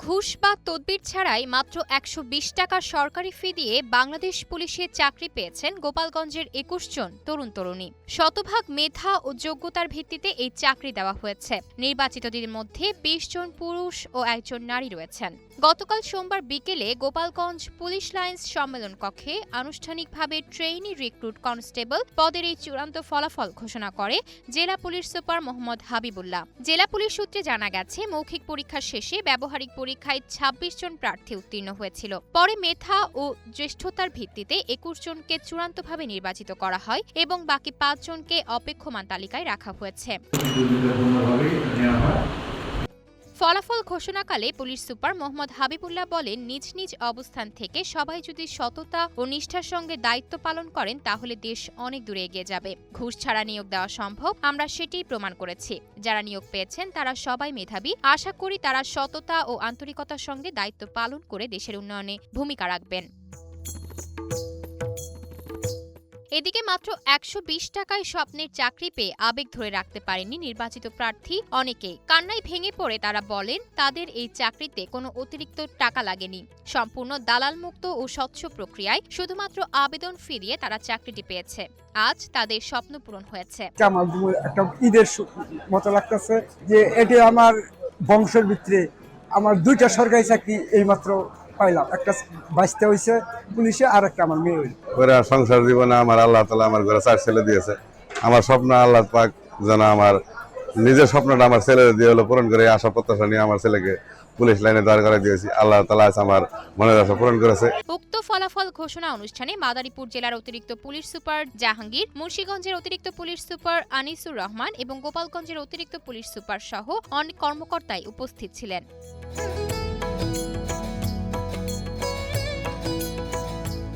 ঘুষ বা তদবির ছাড়াই মাত্র ১২০ টাকা সরকারি ফি দিয়ে বাংলাদেশ পুলিশে চাকরি পেয়েছেন গোপালগঞ্জের ২১ জন তরুণ তরুণী। শতভাগ মেধা ও যোগ্যতার ভিত্তিতে এই চাকরি দেওয়া হয়েছে। নির্বাচিতদের মধ্যে ২০ জন পুরুষ ও ১ জন নারী রয়েছেন। গতকাল সোমবার বিকেলে গোপালগঞ্জ পুলিশ লাইন্স সম্মেলন কক্ষে আনুষ্ঠানিকভাবে ট্রেইনি রিক্রুট কনস্টেবল পদের এই চূড়ান্ত ফলাফল ঘোষণা করে জেলা পুলিশ সুপার মোহাম্মদ হাবিবুল্লাহ। জেলা পুলিশ সূত্রে জানা গেছে, মৌখিক পরীক্ষা শেষে ব্যবহারিক পরীক্ষায় ২৬ জন প্রার্থী উত্তীর্ণ হয়েছিল। পরে মেধা ও জ্যেষ্ঠতার ভিত্তিতে ২১ জনকে চূড়ান্তভাবে নির্বাচিত করা হয় এবং বাকি ৫ জনকে অপেক্ষমান তালিকায় রাখা হয়েছে। ফলাফল ঘোষণাকালে পুলিশ সুপার মোহাম্মদ হাবিবুল্লাহ বলেন, নিজ নিজ অবস্থান থেকে সবাই যদি সততা ও নিষ্ঠার সঙ্গে দায়িত্ব পালন করেন তাহলে দেশ অনেক দূরে এগিয়ে যাবে। ঘুষ ছাড়া নিয়োগ দেওয়া সম্ভব, আমরা সেটাই প্রমাণ করেছি। যারা নিয়োগ পেয়েছেন তারা সবাই মেধাবী। আশা করি তারা সততা ও আন্তরিকতার সঙ্গে দায়িত্ব পালন করে দেশের উন্নয়নে ভূমিকা রাখবেন। এদিকে মাত্র ১২০ টাকায় স্বপ্নের চাকরি পেয়ে আবেগ ধরে রাখতে পারেননি নির্বাচিত প্রার্থী অনেকেই। কান্নায় ভেঙে পড়ে তারা বলেন, তাদের এই চাকরিতে কোনো অতিরিক্ত টাকা লাগেনি। সম্পূর্ণ দালালমুক্ত ও স্বচ্ছ প্রক্রিয়ায় শুধুমাত্র আবেদন ফি দিয়ে তারা চাকরিটি পেয়েছে। আজ তাদের স্বপ্ন পূরণ হয়েছে। আমার একটা ঈদের মতো লাগতেছে যে এটি আমার বংশের ভিতরে আমার ২টা সরকারি চাকরি এইমাত্র পাইলাম। একটা বাঁচতে হয়েছে পুলিশে, আর একটা আমার মেয়ে হইল। সংসার জীবনে আমার আল্লাহ তাআলা আমার ঘরে ৪ ছেলে দিয়েছে। আমার স্বপ্ন আল্লাহ পাক যেন আমার নিজের স্বপ্নটা আমার ছেলেদের দিয়ে হলো পূরণ করে, আশা প্রত্যাশা নিয়ে আমার ছেলেকে পুলিশ লাইনে দাঁড় করে দিয়েছি। আল্লাহ তাআলা আমার মনের আশা পূরণ করেছে। উক্ত ফলাফল ঘোষণা অনুষ্ঠানে মাদারীপুর জেলার অতিরিক্ত পুলিশ সুপার জাহাঙ্গীর, মুন্সিগঞ্জের অতিরিক্ত পুলিশ সুপার আনিসুর রহমান এবং গোপালগঞ্জের অতিরিক্ত পুলিশ সুপার সহ অনেক কর্মকর্তাই উপস্থিত ছিলেন।